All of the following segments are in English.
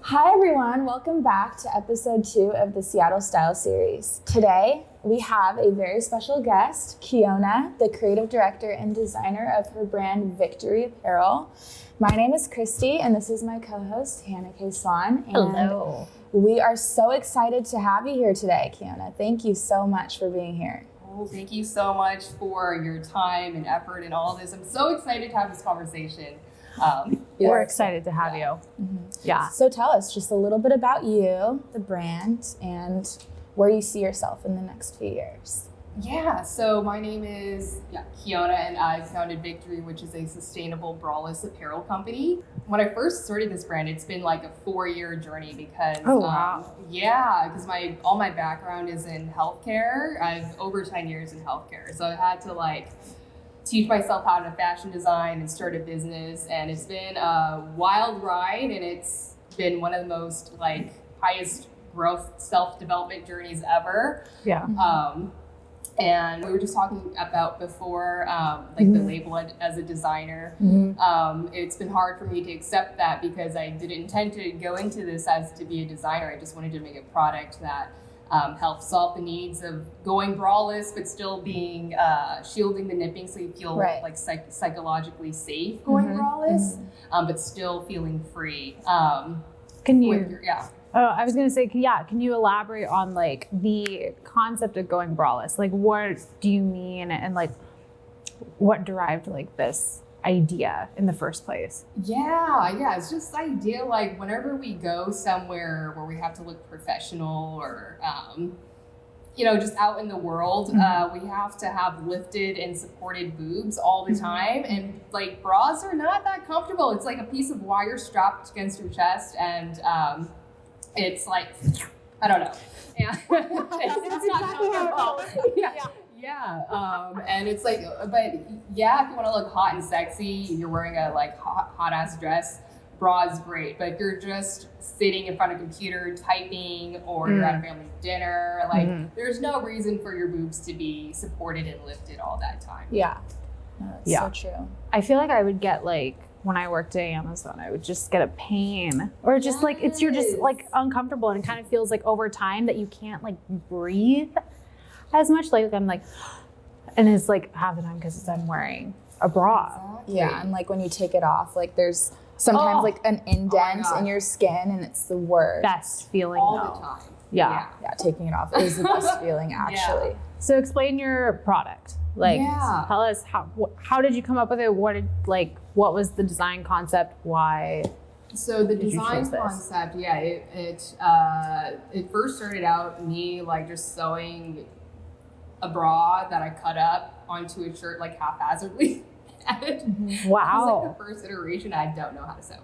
Hi everyone, welcome back to episode 2 of the Seattle Style series. Today we have a very special guest, Keona, the creative director and designer of her brand Victory Apparel. My name is Christy and this is my co-host Hannah K. Swan. And hello. We are so excited to have you here today, Keona. Thank you so much for being here. Oh, thank you so much for your time and effort and all this. I'm so excited to have this conversation. We're excited to have you. Mm-hmm. Yeah. So tell us just a little bit about you, the brand, and where you see yourself in the next few years. Yeah, so my name is Keona, and I founded Victory, which is a sustainable braless apparel company. When I first started this brand, it's been like a 4-year journey because because all my background is in healthcare. I've over 10 years in healthcare, so I had to teach myself how to fashion design and start a business, and it's been a wild ride, and it's been one of the most highest growth self-development journeys ever. Yeah. And we were just talking about before, the label as a designer. It's been hard for me to accept that because I didn't intend to go into this as to be a designer. I just wanted to make a product that helps solve the needs of going braless, but still being shielding the nipping so you feel psychologically safe going braless, but still feeling free. I was going to say, can you elaborate on the concept of going braless? What do you mean and what derived this idea in the first place? Yeah, it's just the idea whenever we go somewhere where we have to look professional or just out in the world, we have to have lifted and supported boobs all the time, and bras are not that comfortable. It's like a piece of wire strapped against your chest, and it's I don't know. Yeah. It's not comfortable. And it's if you want to look hot and sexy, you're wearing a hot ass dress, bra is great. But if you're just sitting in front of a computer typing, or you're at a family dinner, there's no reason for your boobs to be supported and lifted all that time. Yeah. No, that's so true. I feel like I would get when I worked at Amazon, I would just get a pain, or just you're just uncomfortable, and it kind of feels over time that you can't breathe as much. I'm and it's half the time because I'm wearing a bra. Exactly. Yeah, and when you take it off, there's sometimes an indent in your skin, and it's the worst. Best feeling all though. the time. Yeah, taking it off is the best feeling actually. Yeah. So explain your product. Tell us how did you come up with it? What was the design concept? Why? So the design concept, it first started out me just sewing a bra that I cut up onto a shirt haphazardly. Wow. That was the first iteration. I don't know how to sew.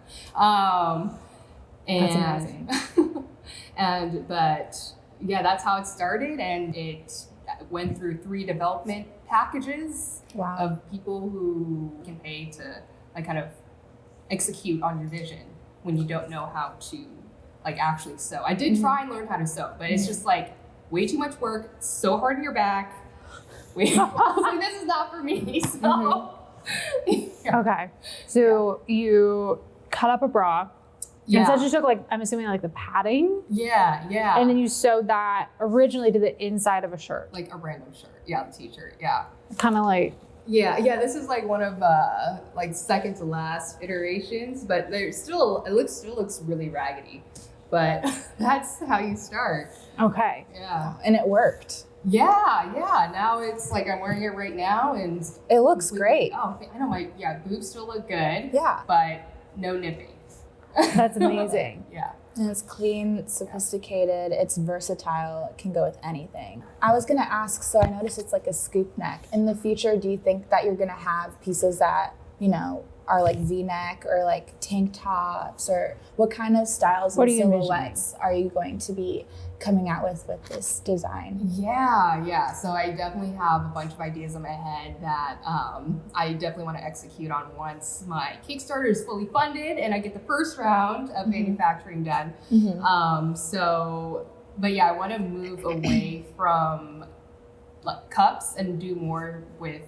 That's amazing. That's how it started, and it went through 3 development packages of people who can pay to kind of execute on your vision when you don't know how to actually sew. I did try and learn how to sew, but it's just way too much work, so hard on your back. I was this is not for me. So Okay. So you cut up a bra. And so you took I'm assuming the padding. Yeah. And then you sewed that originally to the inside of a shirt. A random shirt. Yeah, the t-shirt. Yeah. Kind of Yeah, this is one of second to last iterations, but there's still looks really raggedy. But that's how you start. Okay. Yeah. And it worked. Yeah. Now it's I'm wearing it right now, and it looks great. Oh, I know my boobs still look good. Yeah. But no nipping. That's amazing. Yeah. And it's clean, sophisticated, it's versatile, it can go with anything. I was gonna ask, so I noticed it's a scoop neck. In the future, do you think that you're gonna have pieces that, are V-neck or tank tops, or what kind of styles and silhouettes are you going to be coming out with this design? Yeah. So I definitely have a bunch of ideas in my head that I definitely want to execute on once my Kickstarter is fully funded and I get the first round of manufacturing done. I want to move away from cups and do more with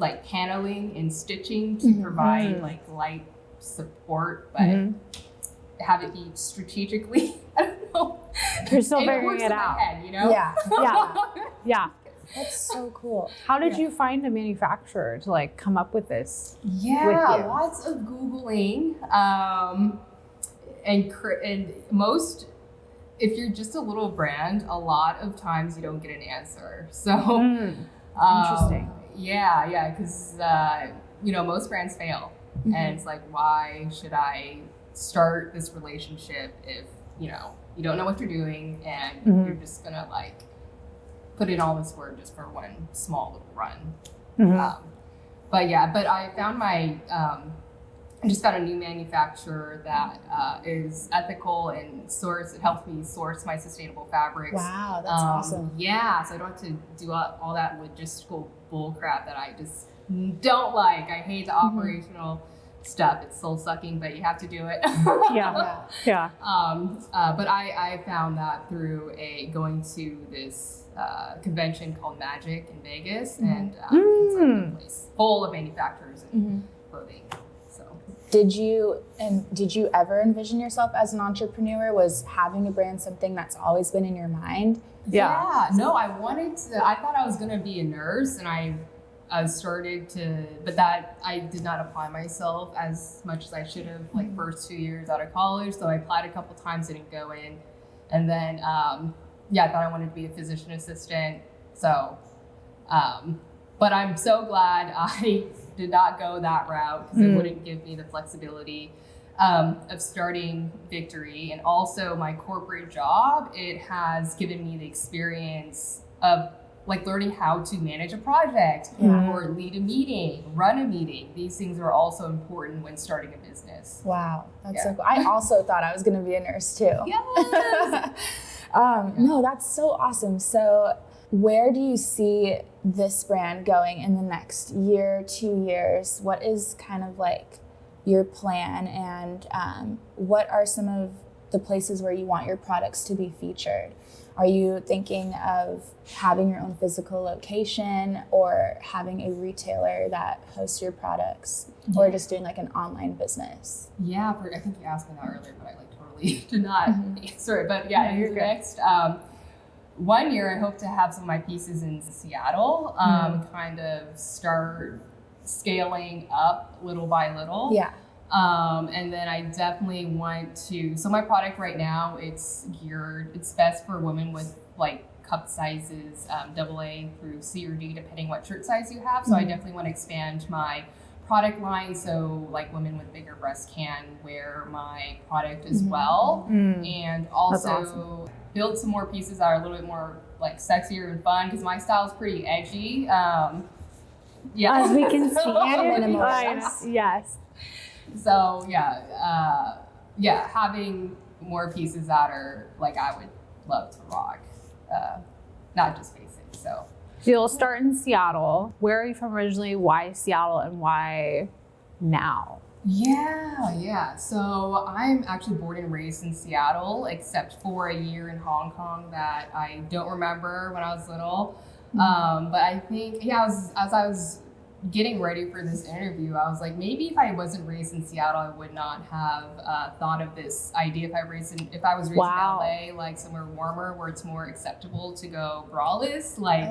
like paneling and stitching to provide like light support, but have it be strategically, I don't know. You're still It figuring works it in my out. head, you know? Yeah. Yeah. That's so cool. How did you find a manufacturer to like come up with this? Yeah, with you? lots of Googling. And most, if you're just a little brand, a lot of times you don't get an answer. So Interesting. Yeah, because most brands fail, and it's like, why should I start this relationship if you don't know what you're doing and you're just gonna like put in all this work just for one small little run. But I found I just found a new manufacturer that is ethical and it helps me source my sustainable fabrics. Wow, that's awesome. Yeah, so I don't have to do all that logistical bull crap that I just don't like. I hate the operational stuff. It's soul sucking, but you have to do it. Yeah. But I found that through going to this convention called Magic in Vegas, and it's like a place full of manufacturers and clothing. So, did you ever envision yourself as an entrepreneur? Was having a brand something that's always been in your mind? Yeah. No, I thought I was gonna be a nurse, and I started to, but that I did not apply myself as much as I should have, like first 2 years out of college. So I applied a couple times, didn't go in. And then, I thought I wanted to be a physician assistant. So, but I'm so glad I did not go that route, because it wouldn't give me the flexibility of starting Victory. And also my corporate job, it has given me the experience of like learning how to manage a project or lead a meeting, run a meeting. These things are also important when starting a business. Wow, that's so cool. I also thought I was going to be a nurse too. Yes. No, that's so awesome. So where do you see this brand going in the next year, 2 years? What is kind of like your plan, and what are some of the places where you want your products to be featured? Are you thinking of having your own physical location, or having a retailer that hosts your products, or just doing like an online business? Yeah, I think you asked me that earlier, but I like totally did not answer it. But in the next 1 year, I hope to have some of my pieces in Seattle, kind of start scaling up little by little. Yeah. And then I definitely want to, so my product right now, it's best for women with like cup sizes, AA through C or D, depending what shirt size you have. So I definitely want to expand my product line, so like women with bigger breasts can wear my product as well. And also build some more pieces that are a little bit more like sexier and fun, because my style is pretty edgy. As we can see. Yes. So having more pieces that are like I would love to rock, not just basic. So you'll start in Seattle. Where are you from originally? Why Seattle, and why now? Yeah. So I'm actually born and raised in Seattle, except for a year in Hong Kong that I don't remember when I was little. But I think, as I was getting ready for this interview, I was like, maybe if I wasn't raised in Seattle, I would not have thought of this idea. If I was raised in LA, like somewhere warmer where it's more acceptable to go braless, like,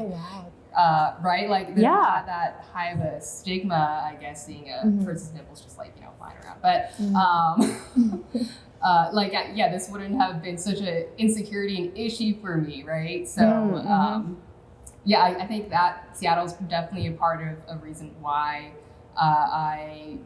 right? Like, there's not that high of a stigma, I guess, seeing a person's nipples just like, flying around. But, this wouldn't have been such an insecurity and issue for me, right? So, I think that Seattle's definitely a part of a reason why I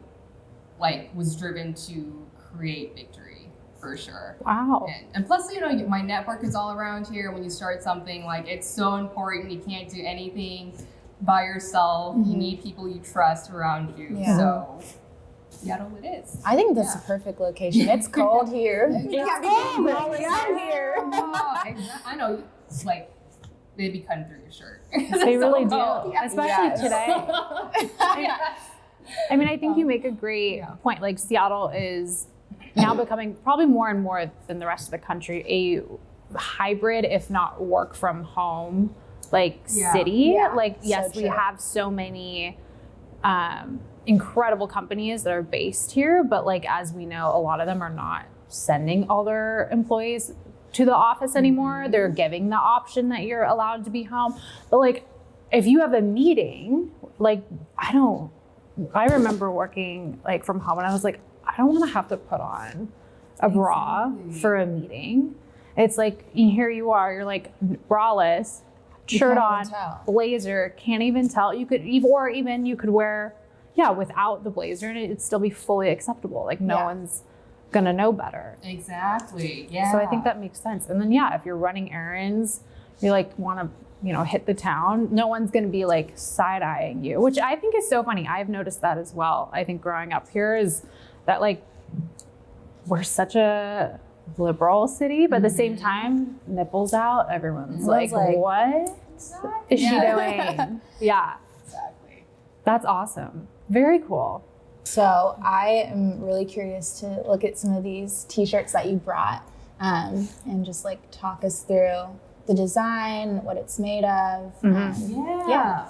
was driven to create Victory, for sure. Wow. And plus, my network is all around here. When you start something, it's so important. You can't do anything by yourself. You need people you trust around you. Yeah. So Seattle it is. I think that's a perfect location. It's cold here. Here. I know, they'd be cutting through your shirt. They really do, especially today. I mean, I think you make a great point. Like, Seattle is now becoming probably more and more than the rest of the country a hybrid, if not work from home, city. Yeah, yes, so we have so many incredible companies that are based here, but like as we know, a lot of them are not sending all their employees to the office anymore. They're giving the option that you're allowed to be home. But like if you have a meeting, like I remember working like from home and I was like, I don't want to have to put on a bra for a meeting. It's like here you are, you're like braless, shirt on, blazer, can't even tell. You could even you could wear without the blazer and it'd still be fully acceptable. Like no one's gonna know better. Exactly. Yeah. So I think that makes sense. And then if you're running errands, you like want to hit the town, no one's gonna be like side-eyeing you, which I think is so funny. I've noticed that as well. I think growing up here is that like we're such a liberal city, but at the same time, nipples out, everyone's like, what is she doing? Yeah. Exactly. That's awesome. Very cool. So I am really curious to look at some of these t-shirts that you brought and just like talk us through the design, what it's made of. Yeah,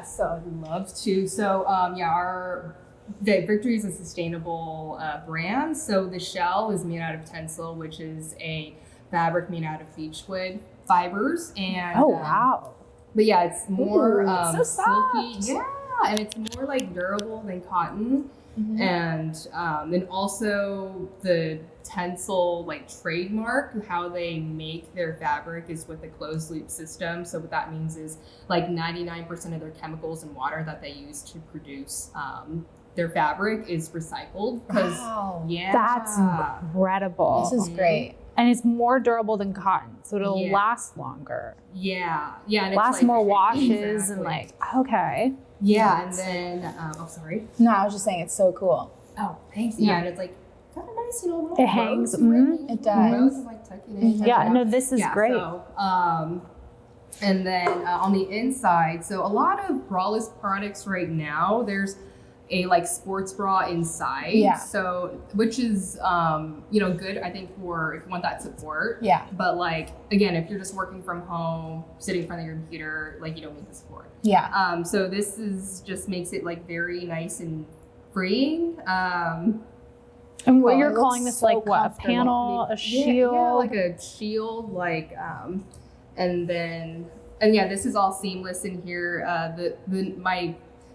so I'd love to. So our Victory is a sustainable brand. So the shell is made out of tencel, which is a fabric made out of beechwood fibers. And wow. But it's more so soft. silky. Yeah, and it's more like durable than cotton. And also the tencel like trademark, how they make their fabric is with a closed loop system. So what that means is like 99% of their chemicals and water that they use to produce their fabric is recycled. Wow. That's incredible. This is great. And it's more durable than cotton, so it'll last longer. Yeah. And last it's more washes and like, okay. Yeah, and then, sorry. No, I was just saying it's so cool. Oh, thanks. Yeah, and it's like kind of nice, little it hangs. It does. Like tuck it in. Yeah, no, this is great. So, and then on the inside, so a lot of braless products right now, there's a like sports bra inside. Yeah. So, which is, good, I think, for if you want that support. Yeah. But like, again, if you're just working from home, sitting in front of your computer, like you don't need the support. Yeah. So this just makes it like very nice and freeing. And what you're calling this, so like what, a panel, a shield? Yeah, like a shield, like, and this is all seamless in here.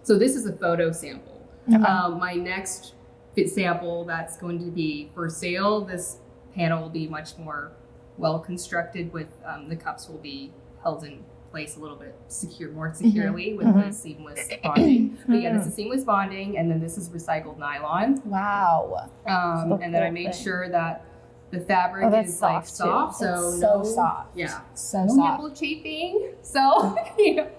So this is a photo sample. Okay. My next fit sample that's going to be for sale, this panel will be much more well constructed with, the cups will be held in place a little bit more securely with the seamless bonding. But this is seamless bonding, and then this is recycled nylon. Wow. And then I made sure that the fabric is like soft, so it's so soft. Yeah, So no soft. nipple chafing. So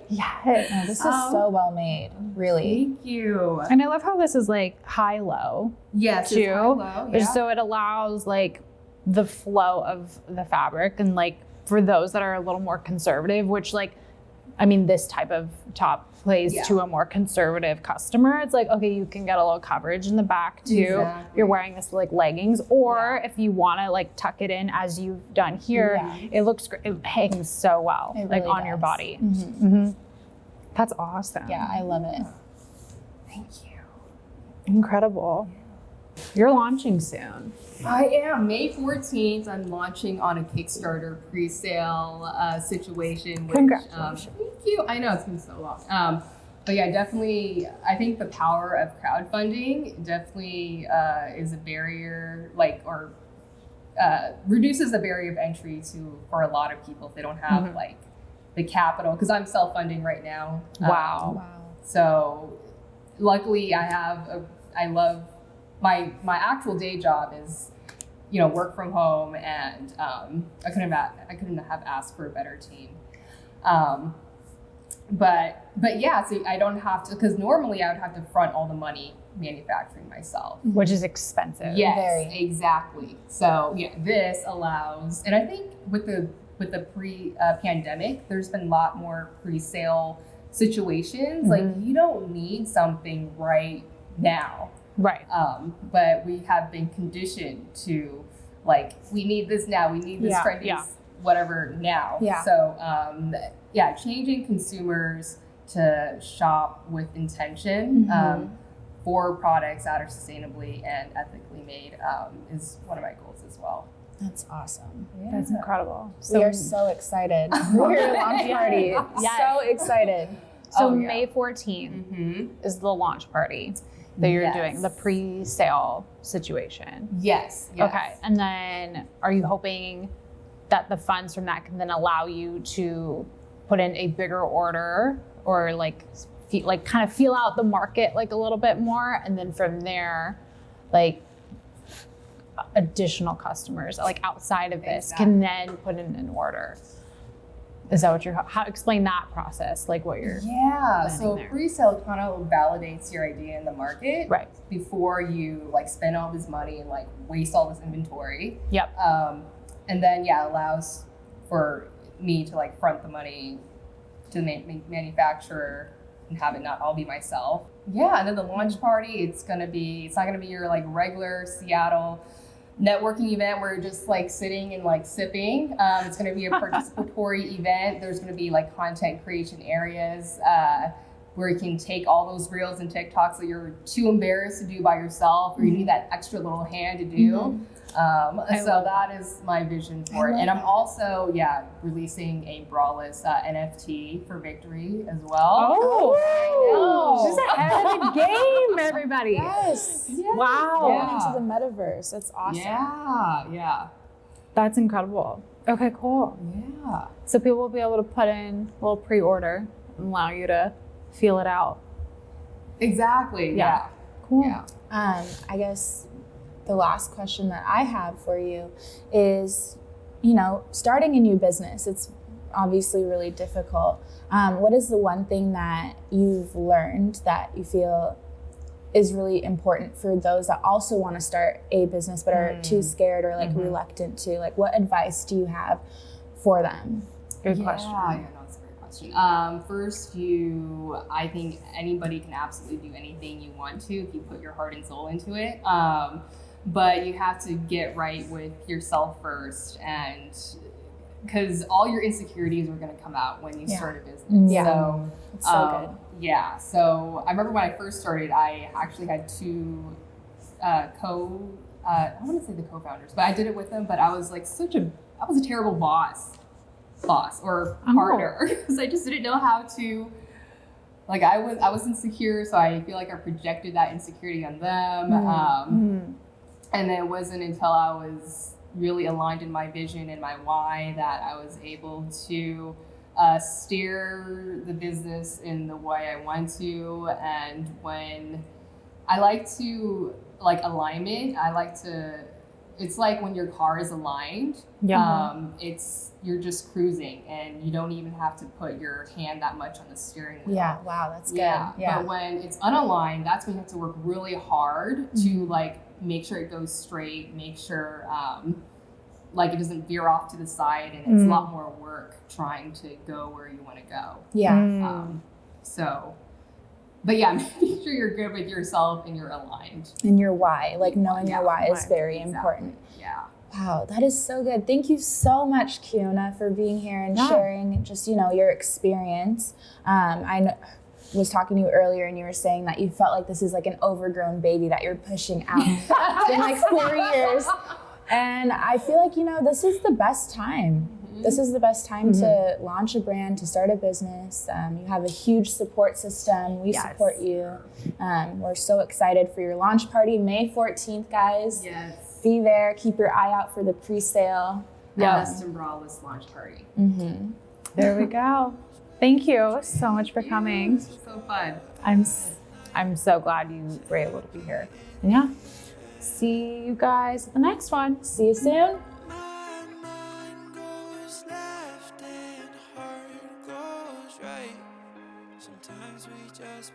Yeah. No, this is so well made. Really. thank you. And I love how this is like high-low Yes, too. it's high-low, yeah. So it allows like the flow of the fabric, and like for those that are a little more conservative, which like, I mean, this type of top plays to a more conservative customer. It's like, okay, you can get a little coverage in the back too. Exactly. You're wearing this like leggings, or if you want to like tuck it in as you've done here, it looks great. It hangs so well, It like really on your does. body. That's awesome. Yeah, I love it. Thank you. Incredible. You're launching soon. I am. May 14th, I'm launching on a Kickstarter pre-sale situation. Which, Congratulations. Thank you. I know, it's been so long. But yeah, definitely, I think the power of crowdfunding definitely is a barrier, reduces the barrier of entry for a lot of people if they don't have like the capital. Because I'm self-funding right now. Wow. So luckily I love my actual day job is, work from home, and I couldn't have asked for a better team. But yeah, so I don't have to, because normally I would have to front all the money manufacturing myself. Which is expensive. Yes, Very. Exactly. So yeah, this allows, and I think with the pre-pandemic, there's been a lot more pre-sale situations. Like you don't need something right now. Right. But we have been conditioned to like, we need this now, we need this trendy whatever now. Yeah. So changing consumers to shop with intention. For products that are sustainably and ethically made is one of my goals as well. That's awesome. Yeah. That's incredible. We are so excited for your launch party. Yes. So excited. So May 14th is the launch party that you're doing, the pre-sale situation. Yes. Okay. And then are you hoping that the funds from that can then allow you to put in a bigger order or like kind of feel out the market like a little bit more, and then from there, like additional customers like outside of this can then put in an order? Is that what you're? How explain that process? Like what you're? Yeah. So there. pre-sale kind of validates your idea in the market, Right. Before you like spend all this money and like waste all this inventory. Yep. And then allows for me to like front the money to the manufacturer and have it not all be myself. Yeah, and then the launch party, it's not gonna be your like regular Seattle networking event where you're just like sitting and like sipping. It's gonna be a participatory event. There's gonna be like content creation areas where you can take all those reels and TikToks that you're too embarrassed to do by yourself, or you need that extra little hand to do. So that is my vision for it. And I'm also, releasing a Braless NFT for Victory as well. Oh, she's ahead of the game, everybody. Yes. Wow. Going into the metaverse. That's awesome. Yeah. That's incredible. Okay, cool. Yeah. So people will be able to put in a little pre-order and allow you to feel it out. Exactly. Yeah. Cool. Yeah. I guess the last question that I have for you is, starting a new business, it's obviously really difficult. What is the one thing that you've learned that you feel is really important for those that also want to start a business but are too scared or like reluctant to? Like, what advice do you have for them? Good question. Yeah, no, it's a great question. First, I think anybody can absolutely do anything you want to if you put your heart and soul into it. But you have to get right with yourself first, and because all your insecurities are going to come out when you start a business. Yeah. So, It's so good. Yeah. So I remember when I first started, I actually had two I want to say the co-founders, but I did it with them. But I was like I was a terrible boss or partner because I just didn't know how to. Like I was insecure, so I feel like I projected that insecurity on them. And then it wasn't until I was really aligned in my vision and my why that I was able to steer the business in the way I want to. And when I like to alignment, it's like when your car is aligned, you're just cruising and you don't even have to put your hand that much on the steering wheel. Yeah, wow, that's good. Yeah. Yeah. But when it's unaligned, that's when you have to work really hard to make sure it goes straight, make sure it doesn't veer off to the side, and it's a lot more work trying to go where you want to go. Yeah. But making sure you're good with yourself and you're aligned. And your why, like knowing your why is very important. Yeah. Wow, that is so good. Thank you so much, Keona, for being here and sharing just, your experience. I was talking to you earlier and you were saying that you felt like this is like an overgrown baby that you're pushing out. It's been like 4 years. And I feel like, this is the best time. This is the best time to launch a brand, to start a business. You have a huge support system. We support you. We're so excited for your launch party, May 14th, guys. Yes. Be there. Keep your eye out for the pre-sale. Custom Braless launch party. There we go. Thank you so much for coming. This was so fun. I'm so glad you were able to be here. And see you guys at the next one. See you soon. My mind goes left and heart goes right. Sometimes we just